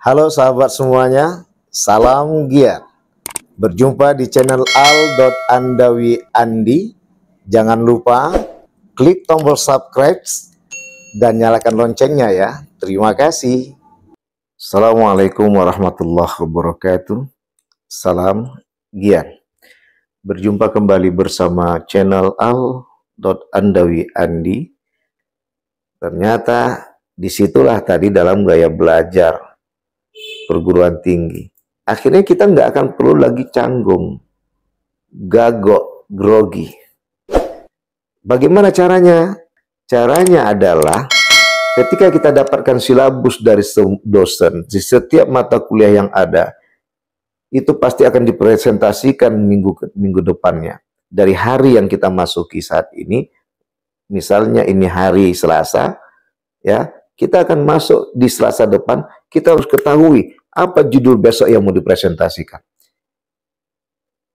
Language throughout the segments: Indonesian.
Halo sahabat semuanya, salam giat. Berjumpa di channel al.andawi.andi. Jangan lupa klik tombol subscribe dan nyalakan loncengnya ya. Terima kasih. Assalamualaikum warahmatullahi wabarakatuh. Salam giat. Berjumpa kembali bersama channel al.andawi.andi. Ternyata disitulah tadi dalam gaya belajar perguruan tinggi. Akhirnya kita nggak akan perlu lagi canggung, gagok, grogi. Bagaimana caranya? Caranya adalah ketika kita dapatkan silabus dari dosen, di setiap mata kuliah yang ada, itu pasti akan dipresentasikan minggu depannya. Dari hari yang kita masuki saat ini, misalnya ini hari Selasa, ya, kita akan masuk di Selasa depan, kita harus ketahui apa judul besok yang mau dipresentasikan.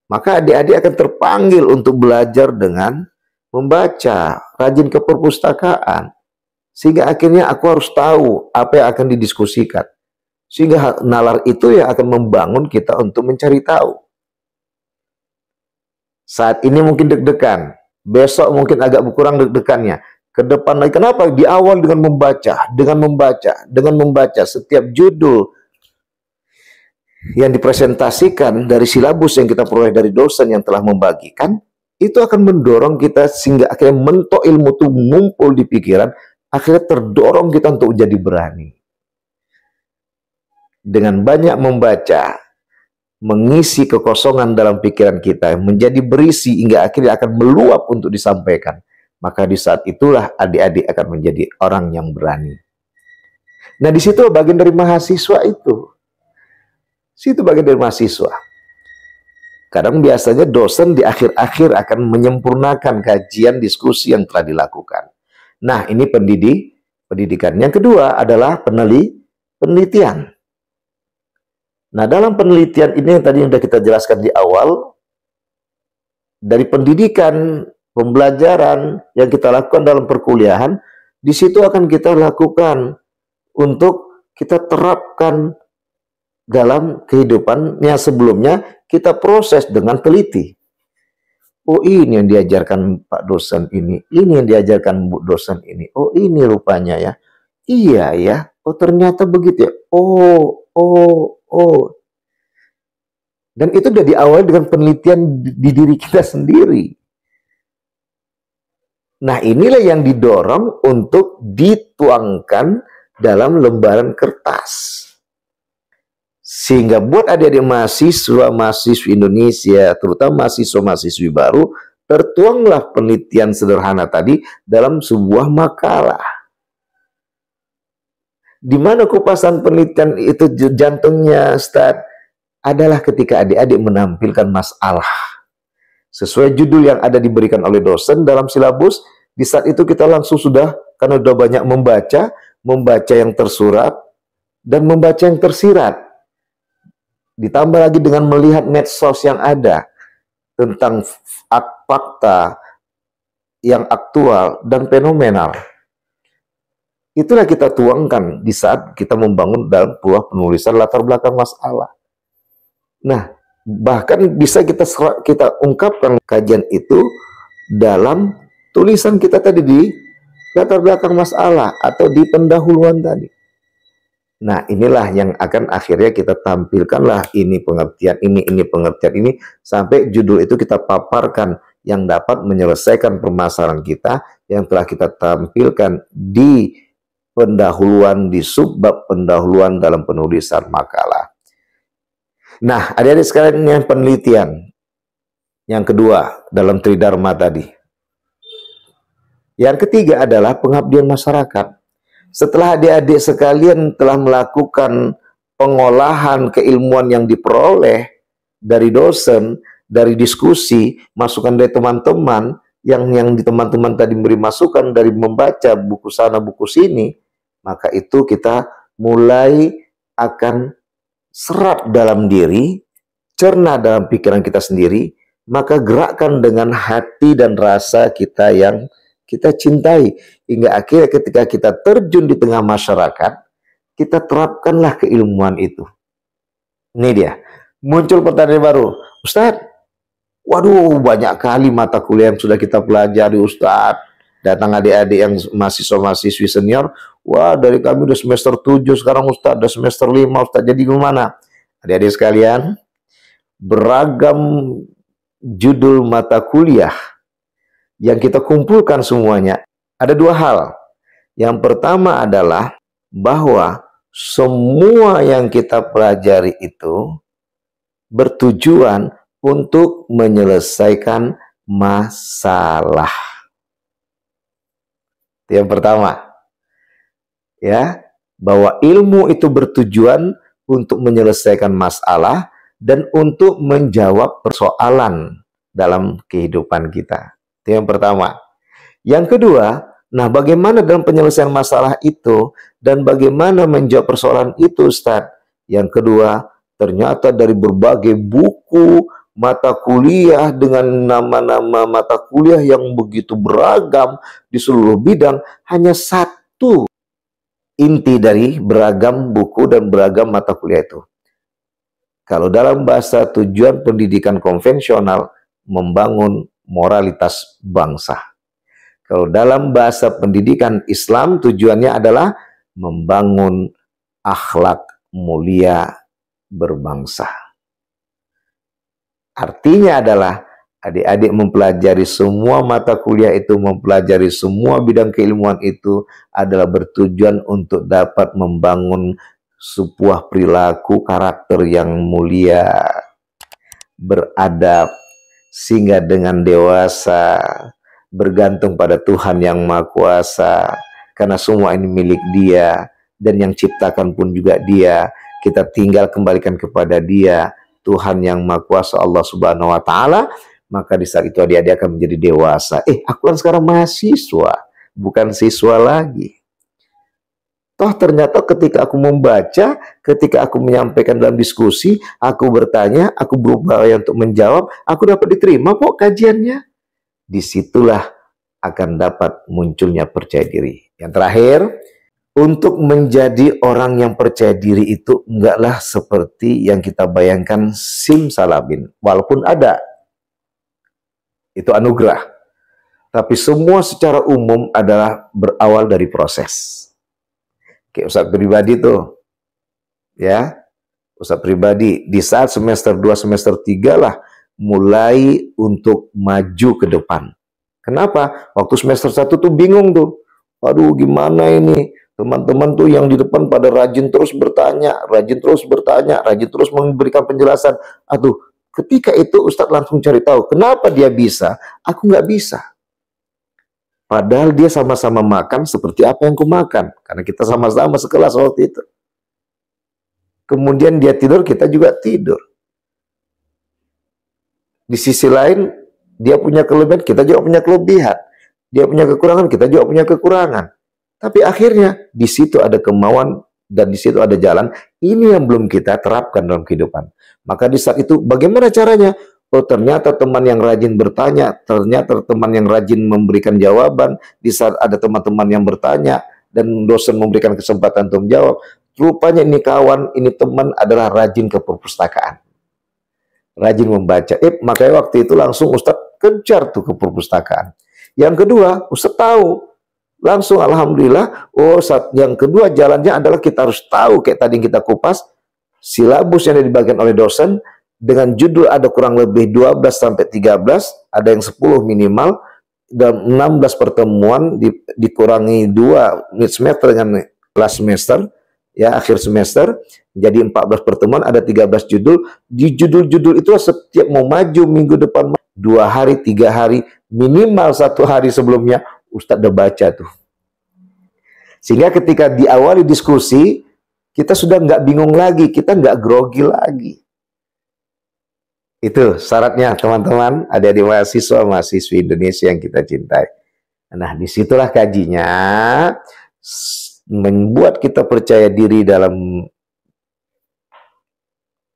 Maka adik-adik akan terpanggil untuk belajar dengan membaca, rajin ke perpustakaan. Sehingga akhirnya aku harus tahu apa yang akan didiskusikan. Sehingga nalar itu yang akan membangun kita untuk mencari tahu. Saat ini mungkin deg-degan, besok mungkin agak berkurang deg-degannya. Ke depan lagi, kenapa? Di awal dengan membaca setiap judul yang dipresentasikan dari silabus yang kita peroleh dari dosen yang telah membagikan, itu akan mendorong kita sehingga akhirnya mentok ilmu itu ngumpul di pikiran, akhirnya terdorong kita untuk jadi berani. Dengan banyak membaca, mengisi kekosongan dalam pikiran kita, menjadi berisi hingga akhirnya akan meluap untuk disampaikan. Maka di saat itulah adik-adik akan menjadi orang yang berani. Nah, di situ bagian dari mahasiswa itu. Situ bagian dari mahasiswa. Kadang biasanya dosen di akhir-akhir akan menyempurnakan kajian diskusi yang telah dilakukan. Nah, ini pendidikan. Yang kedua adalah penelitian. Nah, dalam penelitian ini yang tadi sudah kita jelaskan di awal, dari pendidikan, pembelajaran yang kita lakukan dalam perkuliahan, di situ akan kita lakukan untuk kita terapkan dalam kehidupannya sebelumnya, kita proses dengan teliti. Oh, ini yang diajarkan Pak dosen ini yang diajarkan Bu dosen ini. Oh, ini rupanya ya. Iya ya. Oh, ternyata begitu ya. Oh. Dan itu sudah diawali dengan penelitian di diri kita sendiri. Nah, inilah yang didorong untuk dituangkan dalam lembaran kertas. Sehingga buat adik-adik mahasiswa-mahasiswi Indonesia, terutama mahasiswa-mahasiswi baru, tertuanglah penelitian sederhana tadi dalam sebuah makalah. Di mana kupasan penelitian itu jantungnya, Ustaz? Adalah ketika adik-adik menampilkan masalah. Sesuai judul yang ada diberikan oleh dosen dalam silabus, di saat itu kita langsung sudah, karena sudah banyak membaca yang tersurat, dan membaca yang tersirat. Ditambah lagi dengan melihat medsos yang ada tentang fakta yang aktual dan fenomenal. Itulah kita tuangkan di saat kita membangun dalam buah penulisan latar belakang masalah. Nah, bahkan bisa kita ungkapkan kajian itu dalam tulisan kita tadi di latar belakang masalah atau di pendahuluan tadi. Nah, inilah yang akan akhirnya kita tampilkanlah ini pengertian ini, sampai judul itu kita paparkan yang dapat menyelesaikan permasalahan kita yang telah kita tampilkan di pendahuluan, di subbab pendahuluan dalam penulisan makalah. Nah, adik-adik sekalian, yang penelitian yang kedua dalam Tridharma tadi. Yang ketiga adalah pengabdian masyarakat. Setelah adik-adik sekalian telah melakukan pengolahan keilmuan yang diperoleh dari dosen, dari diskusi, masukan dari teman-teman, yang di teman-teman tadi memberi masukan dari membaca buku sana, buku sini, maka itu kita mulai akan serap dalam diri, cerna dalam pikiran kita sendiri, maka gerakkan dengan hati dan rasa kita yang kita cintai. Hingga akhirnya ketika kita terjun di tengah masyarakat, kita terapkanlah keilmuan itu. Ini dia, muncul pertanyaan baru. Ustadz, waduh banyak kali mata kuliah yang sudah kita pelajari Ustadz. Datang adik-adik yang mahasiswa-mahasiswi senior, wah dari kami udah semester 7 sekarang Ustadz, udah semester 5 Ustadz, jadi gimana? Adik-adik sekalian, beragam judul mata kuliah yang kita kumpulkan semuanya. Ada dua hal. Yang pertama adalah bahwa semua yang kita pelajari itu bertujuan untuk menyelesaikan masalah. Yang pertama, ya, bahwa ilmu itu bertujuan untuk menyelesaikan masalah dan untuk menjawab persoalan dalam kehidupan kita. Itu yang pertama. Yang kedua, nah bagaimana dalam penyelesaian masalah itu dan bagaimana menjawab persoalan itu, Ustadz? Yang kedua, ternyata dari berbagai buku mata kuliah dengan nama-nama mata kuliah yang begitu beragam di seluruh bidang, hanya satu inti dari beragam buku dan beragam mata kuliah itu. Kalau dalam bahasa tujuan pendidikan konvensional, membangun moralitas bangsa. Kalau dalam bahasa pendidikan Islam, tujuannya adalah membangun akhlak mulia berbangsa. Artinya adalah adik-adik mempelajari semua mata kuliah itu, mempelajari semua bidang keilmuan itu adalah bertujuan untuk dapat membangun sebuah perilaku karakter yang mulia, beradab, sehingga dengan dewasa bergantung pada Tuhan yang Maha Kuasa, karena semua ini milik Dia dan yang ciptakan pun juga Dia. Kita tinggal kembalikan kepada Dia, Tuhan yang Maha Kuasa, Allah Subhanahu wa Ta'ala. Maka di saat itu dia akan menjadi dewasa. Aku kan sekarang mahasiswa, bukan siswa lagi. Toh ternyata ketika aku membaca, ketika aku menyampaikan dalam diskusi, aku bertanya, aku berupaya untuk menjawab, aku dapat diterima kok kajiannya. Disitulah akan dapat munculnya percaya diri. Yang terakhir, untuk menjadi orang yang percaya diri itu enggaklah seperti yang kita bayangkan simsalabim. Walaupun ada, itu anugerah. Tapi semua secara umum adalah berawal dari proses. Kayak Ustadz pribadi tuh, ya, Ustadz pribadi di saat semester 2, semester 3 lah mulai untuk maju ke depan. Kenapa? Waktu semester 1 tuh bingung tuh. Aduh gimana ini? Teman-teman tuh yang di depan pada rajin terus bertanya, rajin terus memberikan penjelasan. Aduh, ketika itu Ustadz langsung cari tahu, kenapa dia bisa, aku nggak bisa. Padahal dia sama-sama makan seperti apa yang ku makan. Karena kita sama-sama sekelas waktu itu. Kemudian dia tidur, kita juga tidur. Di sisi lain, dia punya kelebihan, kita juga punya kelebihan. Dia punya kekurangan, kita juga punya kekurangan. Tapi akhirnya di situ ada kemauan dan di situ ada jalan. Ini yang belum kita terapkan dalam kehidupan. Maka di saat itu bagaimana caranya? Oh ternyata teman yang rajin bertanya, ternyata teman yang rajin memberikan jawaban. Di saat ada teman-teman yang bertanya dan dosen memberikan kesempatan untuk menjawab. Rupanya ini kawan, ini teman adalah rajin ke perpustakaan. Rajin membaca. Makanya waktu itu langsung Ustadz kejar tuh ke perpustakaan. Yang kedua, Ustadz tahu. Langsung alhamdulillah, yang kedua jalannya adalah kita harus tahu, kayak tadi yang kita kupas, silabus yang dibagikan oleh dosen, dengan judul ada kurang lebih 12 sampai 13, ada yang 10 minimal, dan 16 pertemuan dikurangi 2 mid semester dengan last semester, ya akhir semester, jadi 14 pertemuan, ada 13 judul. Di judul-judul itu setiap mau maju minggu depan, 2 hari, 3 hari, minimal 1 hari sebelumnya, Ustadz udah baca tuh. Sehingga ketika diawali diskusi, kita sudah nggak bingung lagi, kita nggak grogi lagi. Itu syaratnya teman-teman, adik-adik mahasiswa, mahasiswi Indonesia yang kita cintai. Nah, disitulah kajinya membuat kita percaya diri dalam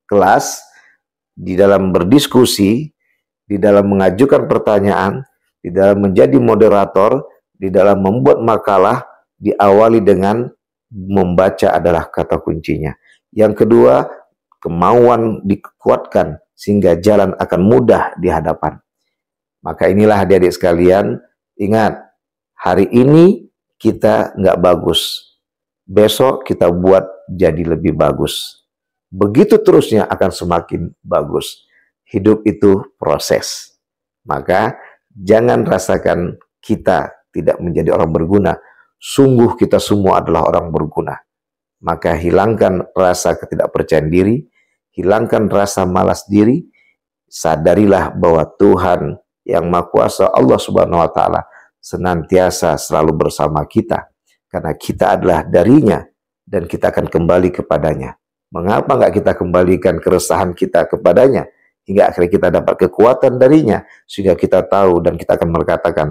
kelas, di dalam berdiskusi, di dalam mengajukan pertanyaan, di dalam menjadi moderator, di dalam membuat makalah, diawali dengan membaca adalah kata kuncinya. Yang kedua, kemauan dikuatkan sehingga jalan akan mudah di hadapan. Maka inilah adik-adik sekalian, ingat, hari ini kita nggak bagus, besok kita buat jadi lebih bagus. Begitu terusnya akan semakin bagus. Hidup itu proses. Maka jangan rasakan kita tidak menjadi orang berguna. Sungguh kita semua adalah orang berguna. Maka hilangkan rasa ketidakpercayaan diri, hilangkan rasa malas diri, sadarilah bahwa Tuhan yang Maha Kuasa, Allah Subhanahu wa Ta'ala, senantiasa selalu bersama kita, karena kita adalah darinya dan kita akan kembali kepadanya. Mengapa nggak kita kembalikan keresahan kita kepadanya hingga akhirnya kita dapat kekuatan darinya, sehingga kita tahu dan kita akan berkatakan,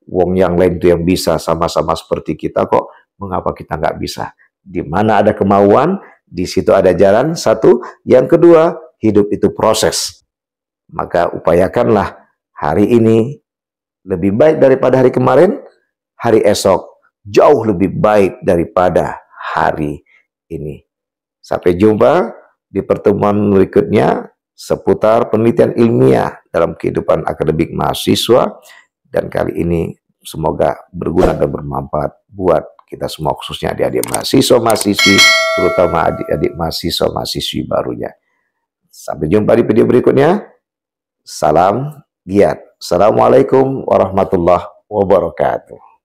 wong yang lain itu yang bisa sama-sama seperti kita kok, mengapa kita nggak bisa? Di mana ada kemauan, di situ ada jalan. Satu, yang kedua, hidup itu proses. Maka upayakanlah hari ini lebih baik daripada hari kemarin, hari esok jauh lebih baik daripada hari ini. Sampai jumpa di pertemuan berikutnya seputar penelitian ilmiah dalam kehidupan akademik mahasiswa. Dan kali ini semoga berguna dan bermanfaat buat kita semua, khususnya adik-adik mahasiswa-mahasiswi, terutama adik-adik mahasiswa-mahasiswi barunya. Sampai jumpa di video berikutnya. Salam giat. Assalamualaikum warahmatullahi wabarakatuh.